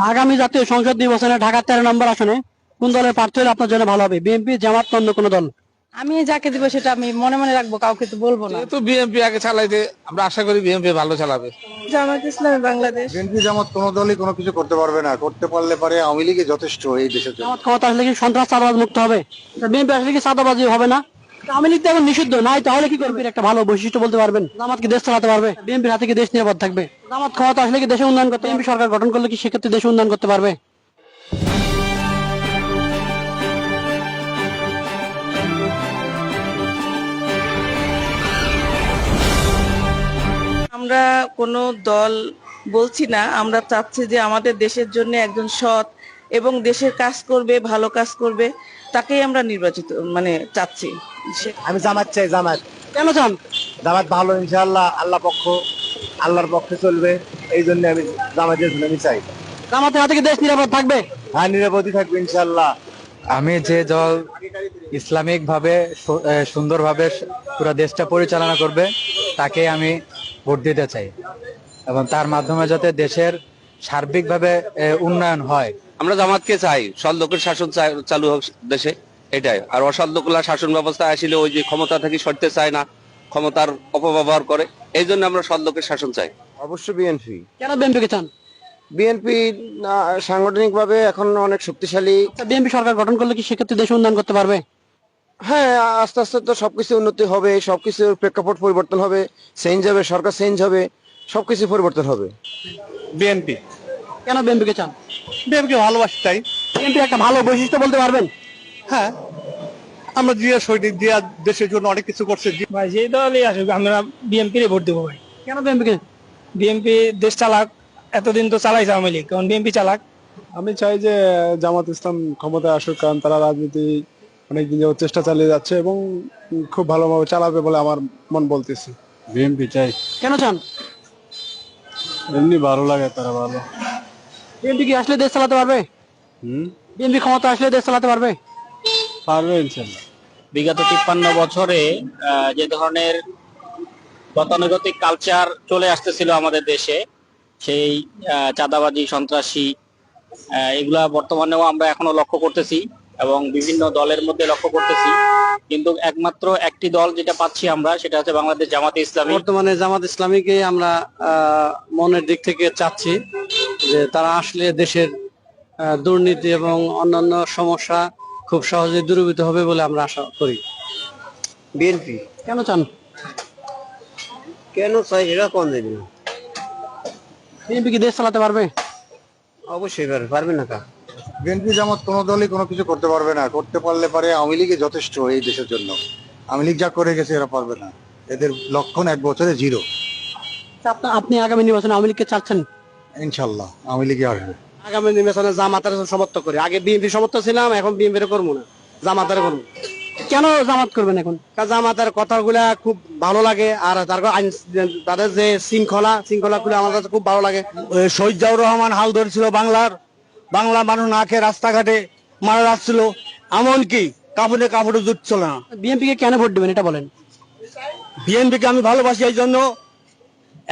আগামী জাতীয় সংসদ নির্বাচনে ঢাকা 13 নম্বর আসনে কোন দলের প্রার্থী হলে আপনার জন্য ভালো হবে? বিএনপি, জামাত না অন্য কোনো দল? আমি যাকে দিব সেটা আমি মনে মনে রাখবো, কাউকে তো বলবো না। যেহেতু বিএনপি আগে চালাইতে, আমরা আশা করি বিএনপি ভালো চালাবে। জামাত ইসলামী বাংলাদেশ। বিএনপি জামাত কোনো দলই কোনো কিছু করতে পারবে না, করতে পারলে পারে আওয়ামী লীগই যথেষ্ট এই দেশের জন্য। জামাত ক্ষমতা আসলে কি সন্ত্রাস চাঁদাবাজ মুক্ত হবে? বিএনপি আসলে কি চাঁদাবাজি হবে না? আওয়ামী লীগ তো এখন নিষিদ্ধ নাই, তাহলে কি করবে? একটা ভালো বৈশিষ্ট্য বলতে পারবেন? জামাত কি দেশ চালাতে পারবে? বিএনপির হাতে কি দেশ নিরাপদ থাকবে? জামাত ক্ষমতা আসলে কি দেশে উন্নয়ন করতে, বিএনপি সরকার গঠন করলে কি সেক্ষেত্রে দেশে উন্নয়ন করতে পারবে? আমরা কোনো দল বলছি না, আমরা চাচ্ছি যে আমাদের দেশের জন্য একজন সৎ এবং দেশের কাজ করবে, ভালো কাজ করবে, তাকেই আমরা নির্বাচিত চাচ্ছি। আমি জামাত চাই, জামাত। কেন চান? জামাত ভালো, ইনশাআল্লাহ আল্লাহর পক্ষে চলবে, এই জন্য আমি জামাতের জন্য আমি চাই। জামাতের হাতে কি দেশ নিরাপদ থাকবে? হ্যাঁ, নিরাপদই থাকবে ইনশাআল্লাহ। আমি যে দল ইসলামিক ভাবে সুন্দরভাবে পুরো দেশটা পরিচালনা করবে তাকে আমি ভোট দিতে চাই, এবং তার মাধ্যমে যাতে দেশের সার্বিকভাবে উন্নয়ন হয়। আমরা জামাতকে চাই, সৎ লোকের শাসন চালু হোক দেশে, এটাই। আর অসৎ লোকরা শাসন ব্যবস্থা আসলে ওই যে ক্ষমতা থেকে সরতে চায় না, ক্ষমতার অপব্যবহার করে, এই জন্য আমরা সৎ লোকের শাসন চাই। অবশ্যই বিএনপি। কেন বিএনপিকে চান? বিএনপি সাংগঠনিক ভাবে এখন অনেক শক্তিশালী। বিএনপি সরকার গঠন করলে কি সেক্ষেত্রে দেশ উন্নয়ন করতে পারবে? হ্যাঁ, আস্তে আস্তে তো সবকিছু উন্নতি হবে, সবকিছুর প্রেক্ষাপট পরিবর্তন হবে, চেঞ্জ হবে, সরকার চেঞ্জ হবে, সবকিছু পরিবর্তন হবে। বিএনপি। কেন বিএনপিকে চান? বিএনপি ভালোবাসি তাই। বিএনপি একটা ভালো বৈশিষ্ট্য বলতে পারবেন? হ্যাঁ, আমরা জিয়া সৈনিক, জিয়া দেশের জন্য অনেক কিছু করছে। ভাই যে দলই আসুক আমরা বিএনপি ভোট দেবো ভাই। কেন বিএনপিকে? বিএনপি দেশ চালাক, এতদিন তো চালাইছে আওয়ামী লীগ, কারণ বিএনপি চালাক। আমি চাই যে জামাত ইসলাম ক্ষমতায় আসুক, কারণ তারা রাজনীতি অনেকদিন যাবত চেষ্টা চালিয়ে যাচ্ছে এবং খুব ভালোভাবে চালাবে বলে আমার মন বলতেছে। বিএনপি চাই। কেন চান? এমনি ভালো লাগে, তারা ভালো। বিএনপি কি আসলে দেশ চালাতে পারবে? বিএনপি ক্ষমতা আসলে দেশ চালাতে পারবে? পারবে ইনশাল্লাহ। বিগত 53 বছরে যে ধরনের গতানুগতিক কালচার চলে আসতেছিল আমাদের দেশে, সেই চাঁদাবাজি, সন্ত্রাসী, এগুলা বর্তমানেও আমরা এখনো লক্ষ্য করতেছি এবং বিভিন্ন দলের মধ্যে লক্ষ্য করতেছি, কিন্তু একমাত্র একটি দল যেটা পাচ্ছি আমরা, সেটা হচ্ছে বাংলাদেশ জামাতে ইসলামী। বর্তমানে জামাত ইসলামীকে আমরা মনের দিক থেকে চাচ্ছি যে তারা আসলে দেশের দুর্নীতি এবং অন্যান্য সমস্যা খুব সহজে দূরীভূত হবে বলে আমরা আশা করি। বিএনপি। কেন চান? কেন চাই এটা কোন জানি না। বিএনপি কি দেশ চালাতে পারবে? অবশ্যই পারবে না। বিএনপি জামাত কোনো দলই কোনো কিছু করতে পারবে না, করতে পারলে পারে আওয়ামী লীগই যথেষ্ট এই দেশের জন্য। আওয়ামী লীগ যা করে গেছে এরা পারবে না, এদের লক্ষণ 1 বছরে 0। আপনি আগামী নির্বাচনে আওয়ামী লীগকে চাচ্ছেন? ইনশাল্লাহ আওয়ামী লীগই আসবে। আগামী নির্বাচনে জামাতের সমর্থন করি। আগে বিএনপি সমর্থন ছিলাম, এখন বিএনপির করবো না, জামাতের করবো। কেন জামাত করবেন এখন? জামাতের কথাগুলা খুব ভালো লাগে, আর তাদের যে শৃঙ্খলা গুলো আমার কাছে খুব ভালো লাগে। শহীদ জিয়াউর রহমান হাল ধরেছিল বাংলা মানুষ না খেয়ে রাস্তাঘাটে মারা যাচ্ছিল, এমনকি কাপড়ে জুটছিল না। বিএনপি কে কেন ভোট দেবেন এটা বলেন? বিএনপি কে আমি ভালোবাসি, এই জন্য।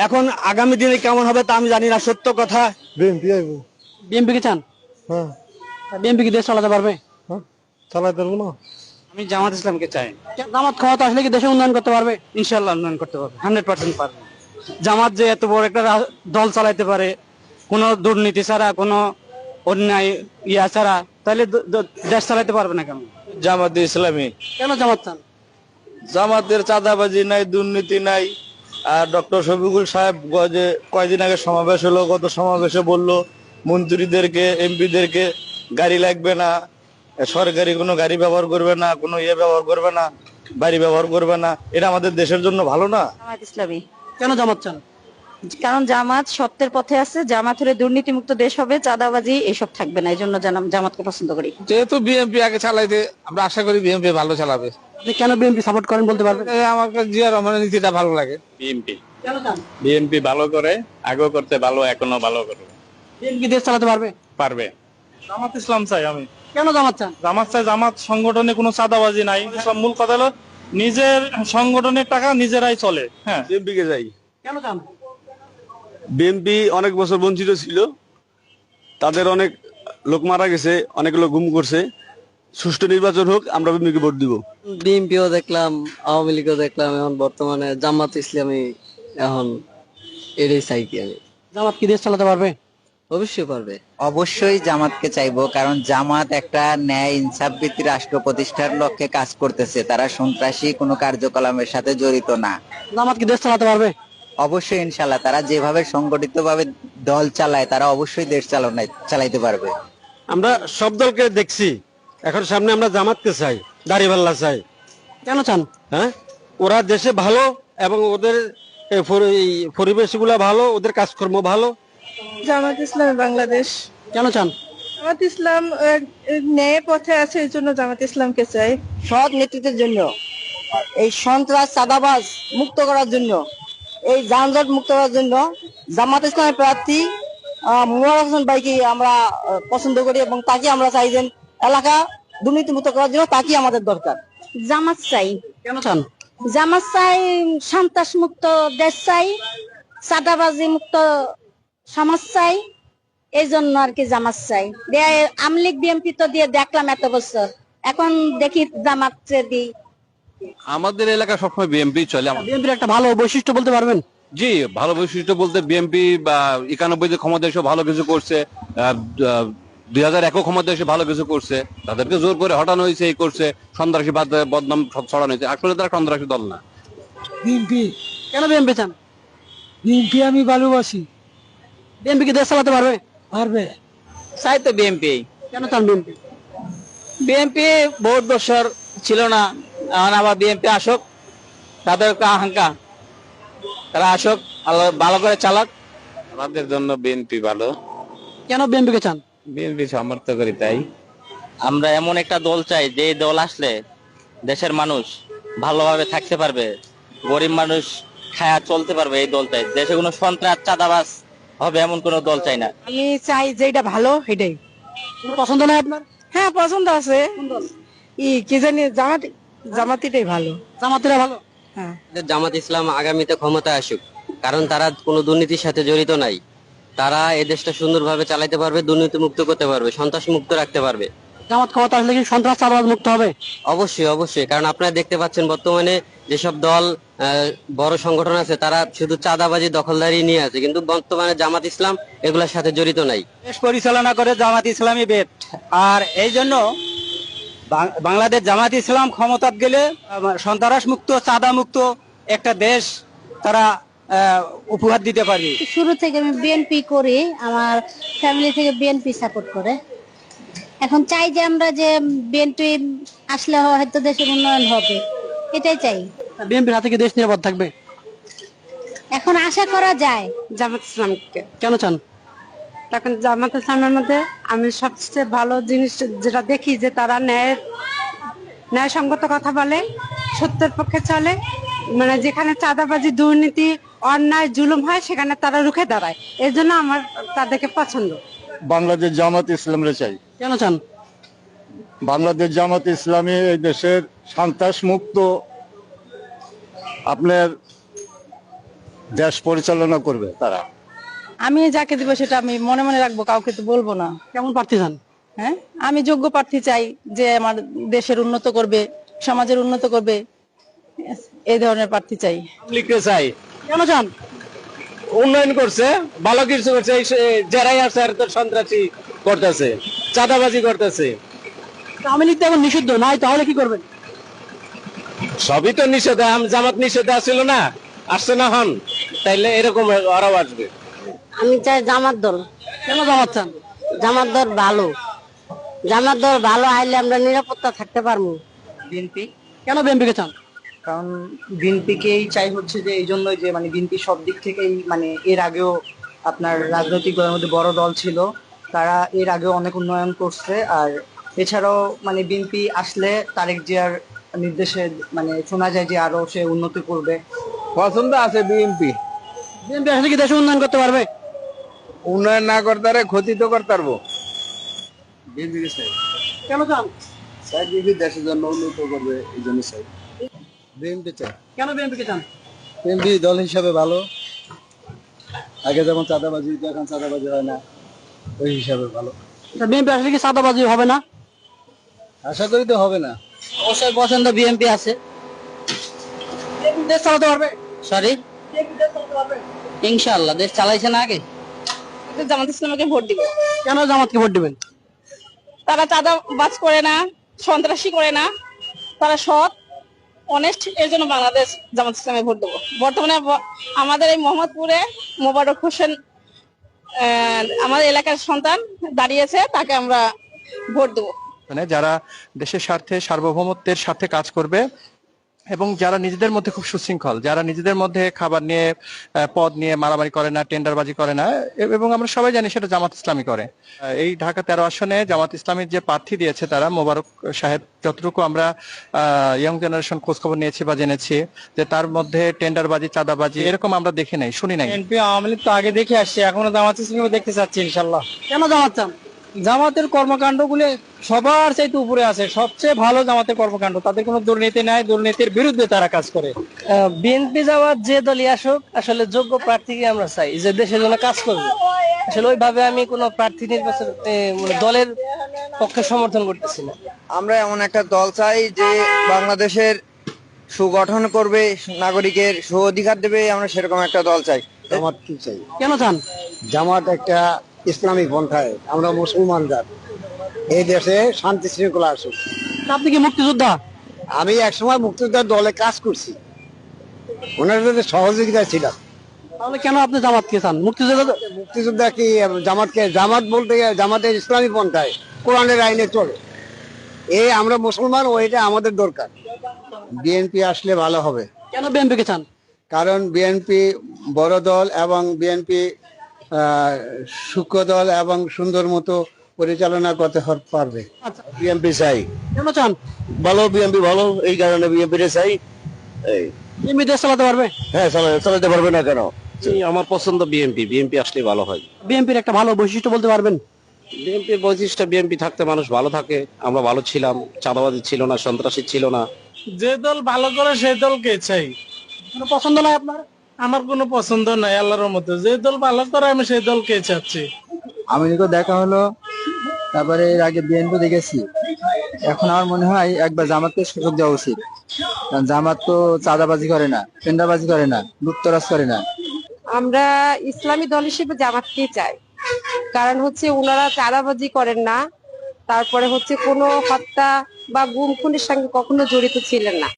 এখন আগামী দিনে কেমন হবে তা আমি জানি না, সত্য কথা। বিএনপি আইব। বিএনপি কে চান? হ্যাঁ। বিএনপি কি দেশ চালাতে পারবে? চালাতে পারবো না। আমি জামাত ইসলামকে চাই। জামাত ক্ষমতা আসলে কি দেশে উন্নয়ন করতে পারবে? ইনশাল্লাহ উন্নয়ন করতে পারবে, 100% পারবে। জামাত যে এত বড় একটা দল চালাইতে পারে, কোনো দুর্নীতি ছাড়া, কোনো অন্যায় ছাড়া, তাহলে দেশ চালাইতে পারবে না কেন? জামাতে ইসলামী। কেন জামাত চান? জামাতের চাঁদাবাজি নাই, দুর্নীতি নাই। আর ডক্টর শফিকুল সাহেব যে কয়দিন আগে সমাবেশ হলো, গত সমাবেশে বললো মন্ত্রীদেরকে, এমপিদেরকে গাড়ি লাগবে না, সরকারি কোনো গাড়ি ব্যবহার করবে না, কোনো ব্যবহার করবে না, বাড়ি ব্যবহার করবে না। এটা আমাদের দেশের জন্য ভালো না? জামাত ইসলামী। কেন জামাত চান? কারণ জামাত সত্যের পথে আছে, জামাত হলে দুর্নীতিমুক্ত দেশ হবে, চাঁদাবাজি এসব থাকবে না, এই জন্য জামাতকে পছন্দ করি। যেহেতু বিএনপি আগে চালাইতে, আমরা আশা করি বিএনপি ভালো চালাবে। আপনি কেন বিএনপি সাপোর্ট করেন বলতে পারবেন? আমার কাছে জিয়া রহমানের নীতিটা ভালো লাগে। বিএনপি। কেন চান? বিএনপি ভালো করে, আগেও করতে ভালো, এখনো ভালো করবে। বিএনপি দেশ চালাতে পারবে? পারবে। জামাত ইসলাম চাই আমি। কেন জামাত চান? জামাত চাই, জামাত সংগঠনে কোনো চাঁদাবাজি নাই। সব মূল কথা হলো নিজের সংগঠনের টাকা নিজেরাই চলে। হ্যাঁ, বিএনপি কে যাই। কেন চান? বিএনপি অনেক বছর বঞ্চিত ছিল, তাদের অনেক লোক মারা গেছে, অনেক লোক গুম করছে। সুষ্ঠু নির্বাচন হোক, আমরা বিএনপিকে ভোট দিব। বিএনপিও দেখলাম, আওয়ামী লীগও দেখলাম, এখন বর্তমানে জামাত ইসলামী, এখন এটাই চাই কি আমি। জামাত কি দেশ চালাতে পারবে? অবশ্যই পারবে। অবশ্যই জামাতকে চাইবো, কারণ জামাত একটা ন্যায় ইনসাফ ভিত্তিক রাষ্ট্র প্রতিষ্ঠার লক্ষ্যে কাজ করতেছে। তারা সন্ত্রাসী কোনো কার্যকলাপের সাথে জড়িত না। জামাত কি দেশ চালাতে পারবে? অবশ্যই ইনশাল্লাহ, তারা যেভাবে সংগঠিতভাবে দল চালায়, তারা অবশ্যই দেশ চালাইতে পারবে। আমরা সব দলকে দেখছি, এখন সামনে আমরা জামাতকে চাই, দাড়িপাল্লা চাই। কেন চান? হ্যাঁ, ওরা দেশে ভালো এবং ওদের পরিবেশ গুলা ভালো, ওদের কাজকর্ম ভালো। জামাত ইসলাম বাংলাদেশ। কেন চান? জামাত ইসলাম ন্যায় পথে আছে, এই জন্য জামাত ইসলামকে চাই। সৎ নেতৃত্বের জন্য, এই সন্ত্রাস চাঁদাবাজ মুক্ত করার জন্য, এই যানজট মুক্ত করার জন্য জামাত ইসলামের প্রার্থী মোবারক হোসেন ভাইকে আমরা পছন্দ করি এবং তাকে আমরা চাই যে এলাকা দুর্নীতি মুক্ত করার জন্য তাকে আমাদের দরকার। জামাত চাই। কেন চান? জামাত চাই, সন্ত্রাস মুক্ত দেশ চাই, চাঁদাবাজি মুক্ত সমাজ চাই, এই জন্য আর কি জামাত চাই। আওয়ামী লীগ বিএনপি তো দিয়ে দেখলাম এত বছর, এখন দেখি জামাত দিই। আমাদের এলাকা সবসময় বিএনপি চলে। বিএনপির একটা ভালো বৈশিষ্ট্য বলতে পারবেন? জি, ভালো বৈশিষ্ট্য বলতে বিএনপি বা 91 ক্ষমতা এসে ভালো কিছু করছে, 2001 ক্ষমতা এসে ভালো কিছু করছে। তাদেরকে জোর করে হটানো হয়েছে, এই করছে, সন্ত্রাসী বদনাম ছড়ানো হয়েছে। আসলে তারা সন্ত্রাসী দল না। বিএনপি। কেন বিএনপি চান? বিএনপি আমি ভালোবাসি। বিএনপি কি দেশ চালাতে পারবে? পারবে। চাই তো বিএনপি। কেন চান বিএনপি? বিএনপি বহুত বছর ছিল না, এখন আবার বিএনপি আসুক, তাদের আকাঙ্ক্ষা, তারা আসুক, ভালো করে চালাক। আমাদের জন্য বিএনপি ভালো। কেন বিএনপি কে চান? বিএনপি সমর্থন করি তাই। আমরা এমন একটা দল চাই, যে দল আসলে দেশের মানুষ ভালোভাবে থাকতে পারবে, গরিব মানুষ খায়া চলতে পারবে। এই দল চাই। দেশে কোনো সন্ত্রাস চাঁদাবাজ হবে এমন কোন দল চাই না। আমি চাই যেটা ভালো সেটাই। পছন্দ নয় আপনার? হ্যাঁ, পছন্দ আছে। কি জানি জামাতিটাই ভালো। জামাতিরা ভালো। হ্যাঁ, জামাত ইসলাম আগামীতে ক্ষমতায় আসুক, কারণ তারা কোনো দুর্নীতির সাথে জড়িত নাই। তারা এই দেশটা সুন্দরভাবে চালাতে পারবে, দুর্নীতি মুক্ত করতে পারবে, সন্ত্রাস মুক্ত রাখতে পারবে। জামাত ক্ষমতা আসলে কি সন্ত্রাস চাঁদাবাজ মুক্ত হবে? অবশ্যই অবশ্যই, কারণ আপনারা দেখতে পাচ্ছেন বর্তমানে যেসব দল বড় সংগঠন আছে, তারা শুধু চাঁদাবাজি দখলদারি নিয়ে আছে, কিন্তু বর্তমানে জামাত ইসলাম এগুলোর সাথে জড়িত নাই। দেশ পরিচালনা করে জামাত ইসলামী বেট, আর এই জন্য বাংলাদেশ জামাত ইসলাম ক্ষমতাত গেলে সন্ত্রাস মুক্ত, চাঁদা মুক্ত একটা দেশ তারা উপহার দিতে পারবে। শুরু থেকে আমি বিএনপি করি, আমার ফ্যামিলি থেকে বিএনপি সাপোর্ট করে। এখন চাই যে আমরা যে বিএনপি আসলে হয়তো দেশের উন্নয়ন হবে, এটাই চাই। বিএনপির হাতে কি দেশ নিরাপদ থাকবে? এখন আশা করা যায়। জামাত ইসলামকে। কেন চান? তখন জামাত ইসলামের মধ্যে আমি সবচেয়ে ভালো জিনিস যেটা দেখি, যে তারা ন্যায়সঙ্গত কথা বলে, সত্যের পক্ষে চলে। মানে যেখানে চাঁদাবাজি, দুর্নীতি, অন্যায়, জুলুম হয়, সেখানে তারা রুখে দাঁড়ায়। এর জন্য আমার তাদেরকে পছন্দ। বাংলাদেশ জামাত ইসলামরে চাই। কেন চান? বাংলাদেশ জামাত ইসলামী এই দেশের সন্ত্রাস মুক্ত আপনার দেশ পরিচালনা করবে তারা। আমি যাকে দিব সেটা আমি মনে মনে রাখবো, কাউকে তো বলবো না। কেমন প্রার্থী চান? হ্যাঁ, আমি যোগ্য প্রার্থী চাই, যে আমার দেশের উন্নত করবে, সমাজের উন্নত করবে, এই ধরনের প্রার্থী চাই। লিখতে চাই। কেন চান? উন্নয়ন করছে, ভালো কিছু করছে, যারাই আছে আর তো সন্ত্রাসী করতেছে, চাঁদাবাজি করতেছে। আওয়ামী লীগ তো এখন নিষিদ্ধ নাই, তাহলে কি করবেন? সবই তো নিষেধ, জামাত নিষেধ আসছিল না, আসছে না হন, তাইলে এরকম আরো আসবে। আমি চাই জামাত দল। কেন জামাত চান? জামাত দল ভালো, জামাত দল ভালো আইলে আমরা নিরাপত্তা থাকতে পারবো। বিএনপি। কেন বিএনপি কে চান? কারণ বিএনপিকেই চাই হচ্ছে যে এই জন্যই যে মানে বিএনপি সব দিক থেকেই, মানে এর আগেও আপনার রাজনৈতিক দলের মধ্যে বড় দল ছিল, তারা এর আগেও অনেক উন্নয়ন করছে। আর এছাড়াও মানে বিএনপি আসলে তারেক জিয়ার নির্দেশে মানে শোনা যায় যে আরো সে উন্নতি করবে। পছন্দ আছে বিএনপি। বিএনপি আসলে কি দেশে উন্নয়ন করতে পারবে? উন্নয়ন না করতে পারে, ক্ষতি তো করতে পারবো। বিএনপি চাই। কেন চান? চাই বিএনপি দেশের জন্য উন্নত করবে, এই জন্য চাই বিএনপি চাই। কেন বিএনপি কে চান? বিএনপি দল হিসাবে ভালো। আগে যেমন চাঁদাবাজি, এখন চাঁদাবাজি হয় না। ওই হিসাবে ভালো। বিএনপি আসলে কি চাঁদাবাজি হবে না? আশা করি তো হবে না। অবশ্যই পছন্দ বিএনপি আছে। দেশ চালাতে পারবে? সরি, ইনশাআল্লাহ দেশ চালাইছে না আগে। জামাত ইসলামকে ভোট দিব। কেন জামাতকে ভোট দিবেন? তারা চাঁদাবাজ করে না, সন্ত্রাসী করে না, তারা সৎ অনেস্ট, এর জন্য বাংলাদেশ জামাত ইসলামে ভোট দেবো। বর্তমানে আমাদের এই মোহাম্মদপুরে মোবারক হোসেন আমাদের এলাকার সন্তান দাঁড়িয়েছে, তাকে আমরা ভোট দেবো। মানে যারা দেশের স্বার্থে সার্বভৌমত্বের স্বার্থে কাজ করবে এবং যারা নিজেদের মধ্যে খুব সুশৃঙ্খল, যারা নিজেদের মধ্যে খাবার নিয়ে পদ নিয়ে মারামারি করে না, টেন্ডারবাজি করে না, এবং আমরা সবাই জানি সেটা জামাত ইসলামী করে। এই ঢাকা 13 আসনে জামাত ইসলামীর যে প্রার্থী দিয়েছে তারা মোবারক সাহেব, যতটুকু আমরা ইয়ং জেনারেশন খোঁজ খবর নিয়েছি বা জেনেছি যে তার মধ্যে টেন্ডারবাজি, চাঁদাবাজি এরকম আমরা দেখি নাই, শুনি নাই। বিএনপি আওয়ামী লীগ তো আগে দেখে আসছে, এখনো জামাত ইসলামী দেখতে চাচ্ছি ইনশাআল্লাহ। কেন জামাত চান? জামাতের কর্মকাণ্ডগুলো সবার চাইতে উপরে আছে, সবচেয়ে ভালো জামাতের কর্মকাণ্ড। তাদের কোনো দুর্নীতি নাই, দুর্নীতির বিরুদ্ধে তারা কাজ করে। বিএনপি জামাত যে দলই আসুক, আসলে যোগ্য প্রার্থীকে আমরা চাই যে দেশের জন্য কাজ করবে। আসলে ওইভাবে আমি কোনো প্রার্থী নির্বাচন দলের পক্ষে সমর্থন করতেছি না। আমরা এমন একটা দল চাই যে বাংলাদেশের সুগঠন করবে, নাগরিকের সু অধিকার দেবে, আমরা সেরকম একটা দল চাই। জামাত কি চাই? কেন চান? জামাত একটা ইসলামিক পন্থায়, আমরা মুসলমান জাত, এই দেশে শান্তি শৃঙ্খলা আসুক। আপনি কি মুক্তিযোদ্ধা? আমি একসময় মুক্তিযোদ্ধার দলে কাজ করছি, ওনাদের সহযোগিতা ছিলাম। তাহলে কেন আপনি জামাতকে চান? মুক্তিযোদ্ধা কি জামাতকে? জামাত বলতে জামাতের ইসলামী পন্থায় কোরআনের আইনে চলে, এই আমরা মুসলমান, ওইটা আমাদের দরকার। বিএনপি আসলে ভালো হবে। কেন বিএনপি কে চান? কারণ বিএনপি বড় দল এবং বিএনপি সূক্ষ্ম দল এবং সুন্দর মতো পরিচালনা করতে পারবে। বিএনপি চাই। কেন চান? ভালো, বিএনপি ভালো, এই কারণে বিএনপি চাই। বিএনপি দেশ চালাতে পারবে? হ্যাঁ, চালাতে পারবে না কেন? আমার পছন্দ বিএনপি, বিএনপি আসলে ভালো হয়। বিএনপির একটা ভালো বৈশিষ্ট্য বলতে পারবেন? বিএনপির বৈশিষ্ট্য, বিএনপি থাকতে মানুষ ভালো থাকে, আমরা ভালো ছিলাম, চাঁদাবাজি ছিল না, সন্ত্রাসী ছিল না। যে দল ভালো করে সেই দলকে চাই। কোনো পছন্দ নাই আপনার? আমার কোনো পছন্দ নাই, আল্লাহর মতো যে দল ভালো করে আমি সেই দলকে চাচ্ছি। আওয়ামী লীগও দেখা হলো, তারপরে এর আগে বিএনপি দেখেছি। এখন আমার মনে হয় একবার জামাতকে সুযোগ দেওয়া উচিত, কারণ জামাত তো চাঁদাবাজি করে না, টেন্ডারবাজি করে না, লুটতরাজ করে না। আমরা ইসলামী দল হিসেবে জামাতকেই চাই, কারণ হচ্ছে ওনারা চাঁদাবাজি করেন না, তারপরে হচ্ছে কোনো হত্যা বা গুম খুনের সঙ্গে কখনো জড়িত ছিলেন না।